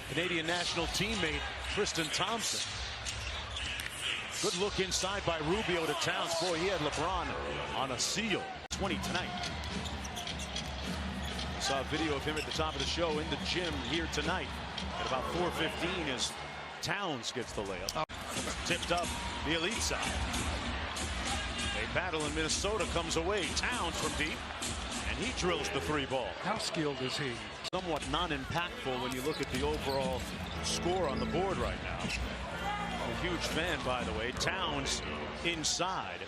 Canadian national teammate Tristan Thompson. Good look inside by Rubio to Towns. Boy, he had LeBron on a seal. 20 tonight. I saw a video of him at the top of the show in the gym here tonight at about 4:15 as Towns gets the layup. Tipped up the elite side. A battle in Minnesota comes away. Towns from deep, and he drills the three ball. How skilled is he? Somewhat non-impactful when you look at the overall score on the board right now. A huge fan, by the way. Towns inside.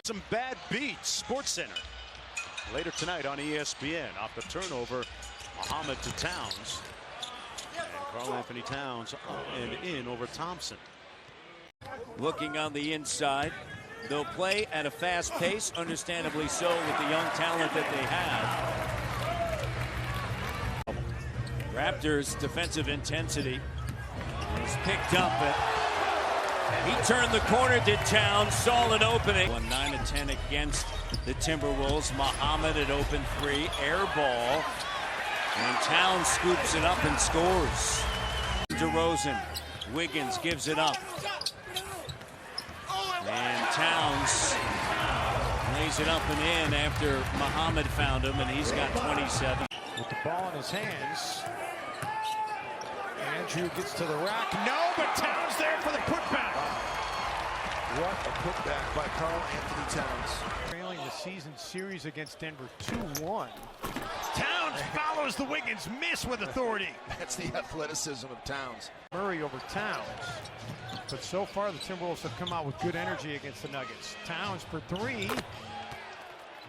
Some bad beats. Sports Center. Later tonight on ESPN. Off the turnover, Muhammad to Towns. And Karl Anthony Towns up and in over Thompson. Looking on the inside. They'll play at a fast pace, understandably so, with the young talent that they have. Raptors' defensive intensity is picked up. He turned the corner, did Towns, saw an opening. 9 of 10 against the Timberwolves. Muhammad at open three, air ball. And Towns scoops it up and scores. DeRozan, Wiggins gives it up. And Towns lays it up and in after Muhammad found him, and he's got 27. With the ball in his hands. Andrew gets to the rack. No, but Towns there for the putback. What a putback by Karl Anthony Towns. Trailing the season series against Denver 2-1. Towns follows the Wiggins miss with authority. That's the athleticism of Towns. Murray over Towns. But so far the Timberwolves have come out with good energy against the Nuggets. Towns for three.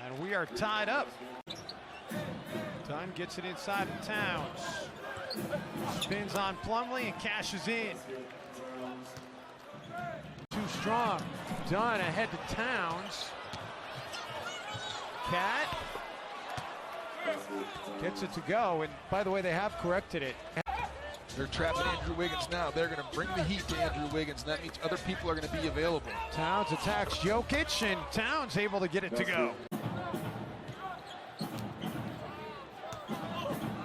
And we are tied up. Dunn gets it inside of Towns. Spins on Plumlee and cashes in. Too strong. Dunn ahead to Towns. Cat gets it to go. And by the way, they have corrected it. They're trapping Andrew Wiggins now. They're going to bring the heat to Andrew Wiggins. And that means other people are going to be available. Towns attacks Jokic, and Towns able to get it to go.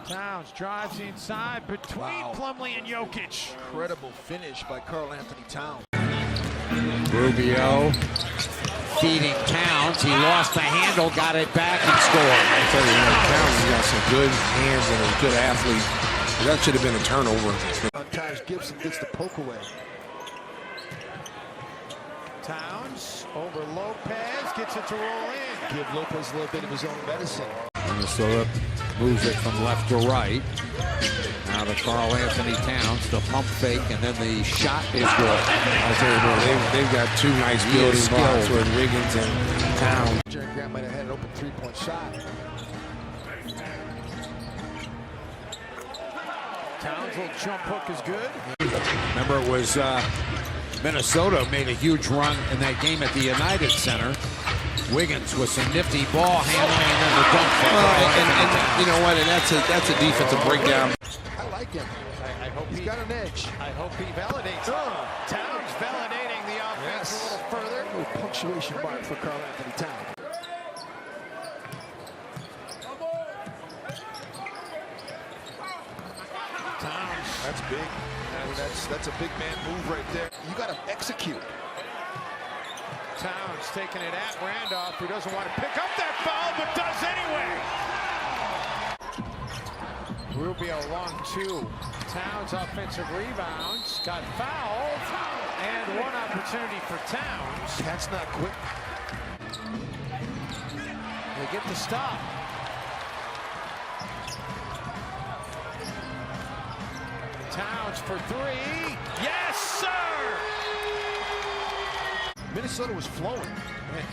Towns drives inside between Plumlee and Jokic. Incredible finish by Karl Anthony Towns. Rubio feeding Towns. He lost the handle, got it back, and scored. I tell you, Towns has got some good hands and a good athlete. That should have been a turnover. Sometimes Gibson gets the poke away. Towns over Lopez, gets it to roll in. Give Lopez a little bit of his own medicine. Minnesota moves it from left to right. Now to Karl Anthony Towns, the pump fake, and then the shot is good. I'll tell you what, they've got two nice building blocks with Wiggins and Towns. Jerry Grant might have had an open three-point shot. Towns' little jump hook is good. Remember, it was Minnesota made a huge run in that game at the United Center. Wiggins with some nifty ball handling and then the dunk. And you know what? And that's a defensive breakdown. I like him. I hope he's got an edge. I hope he validates. Towns validating the offense a little further. A little punctuation mark for Karl Anthony Towns. Towns. That's big. I mean, that's a big man move right there. You got to execute. Towns taking it at Randolph, who doesn't want to pick up that foul, but does anyway. Rubio long two. Towns offensive rebounds, got fouled, and one opportunity for Towns. That's not quick. They get the stop. Towns for three. Yes, sir! Minnesota was flowing.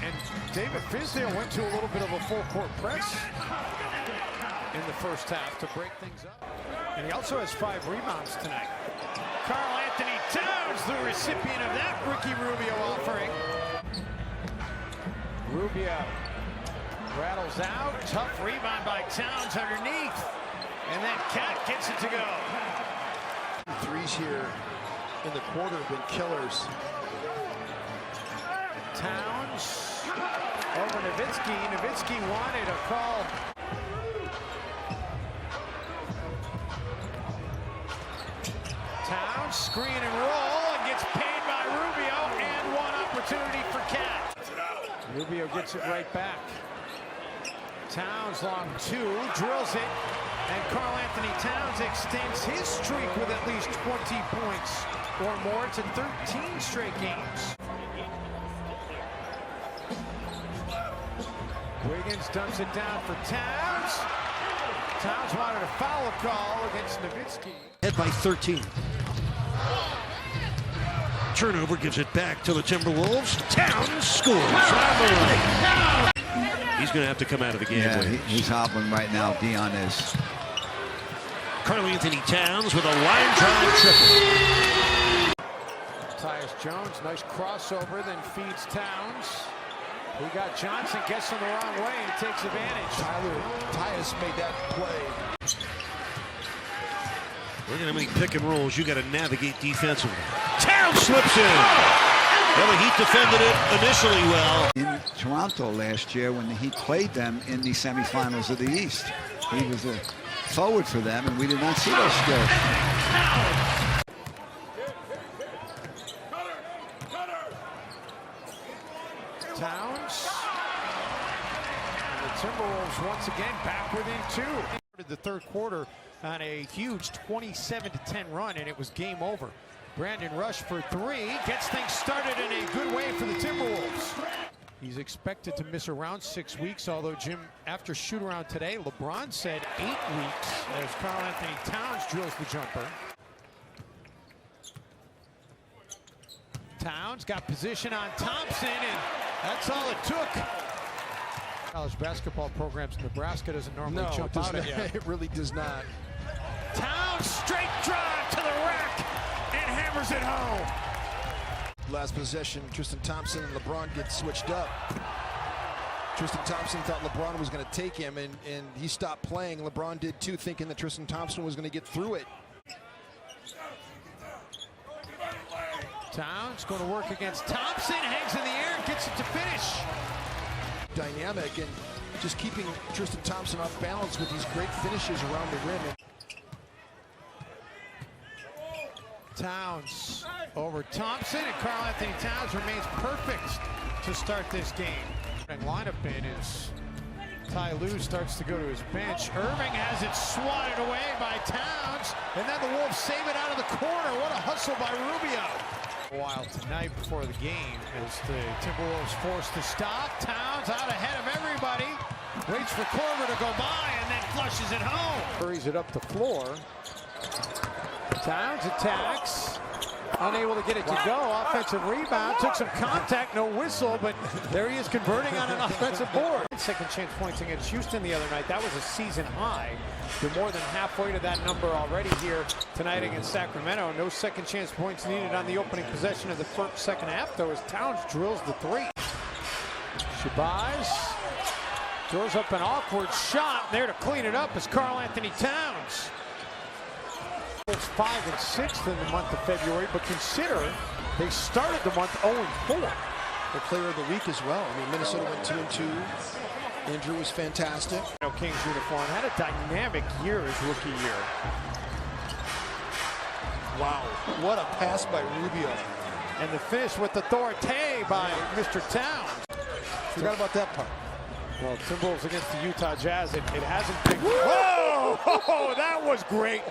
And David Fizdale went to a little bit of a full court press in the first half to break things up. And he also has 5 rebounds tonight. Karl Anthony Towns, the recipient of that Ricky Rubio offering. Rubio rattles out. Tough rebound by Towns underneath. And then Cat gets it to go. Threes here in the quarter have been killers. Towns over Nowitzki. Nowitzki wanted a call. screen and roll and gets paid by Rubio, and one opportunity for Cat. Rubio gets it right back. Towns long two, drills it, and Karl Towns extends his streak with at least 20 points or more to 13 straight games. Wiggins dumps it down for Towns. Towns wanted a foul call against Nowitzki. Head by 13. Turnover gives it back to the Timberwolves. Towns scores. He's going to have to come out of the game. Yeah, he's hobbling right now. Dion is. Karl Towns with a line drive triple. Tyus Jones, nice crossover, then feeds Towns. He got Johnson, gets him the wrong way, and takes advantage. Tyus made that play. Look at how many pick and rolls you got to navigate defensively. Towns slips in. Well, the Heat defended it initially well. In Toronto last year when the Heat played them in the semifinals of the East. He was a forward for them, and we did not see those skills. Towns. And the Timberwolves once again back within two. The third quarter on a huge 27-10 run, and it was game over. Brandon Rush for three, gets things started in a good way for the Timberwolves. He's expected to miss around 6 weeks, although Jim, after shoot-around today, LeBron said 8 weeks as Karl Towns drills the jumper. Towns got position on Thompson, and that's all it took. College basketball programs in Nebraska doesn't normally jump out at you. It really does not. Towns, straight drive to the rack, and hammers it home. Last possession, Tristan Thompson and LeBron get switched up. Tristan Thompson thought LeBron was going to take him, and he stopped playing. LeBron did too, thinking that Tristan Thompson was going to get through it. Towns going to work against Thompson, hangs in the air, and gets it to finish. Dynamic and just keeping Tristan Thompson off balance with these great finishes around the rim. Towns over Thompson, and Karl Towns remains perfect to start this game. And lineup in is Ty Lue starts to go to his bench. Irving has it swatted away by Towns, and then the Wolves save it out of the corner. What a hustle by Rubio. A while tonight before the game as the Timberwolves forced to stop. Towns out ahead of everybody. Waits for Korver to go by and then flushes it home. Hurries it up the floor. Towns attacks. Unable to get it to go. Offensive rebound. Took some contact. No whistle, but there he is converting on an offensive board. Second chance points against Houston the other night. That was a season high. They're more than halfway to that number already here tonight against Sacramento. No second chance points needed on the opening possession of the second half, though, as Towns drills the three. Shabazz throws up an awkward shot. There to clean it up is Karl Towns. It's 5 and 6 in the month of February, but consider they started the month 0-4. The player of the week as well. I mean, Minnesota went 2-2. Andrew was fantastic. Kings uniform had a dynamic year his rookie year. Wow, what a pass by Rubio. And the finish with authority by Mr. Towns. Forgot about that part. Well, Timberwolves against the Utah Jazz, it hasn't been. Whoa! That was great.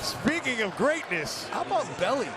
Speaking of greatness. How about Belly?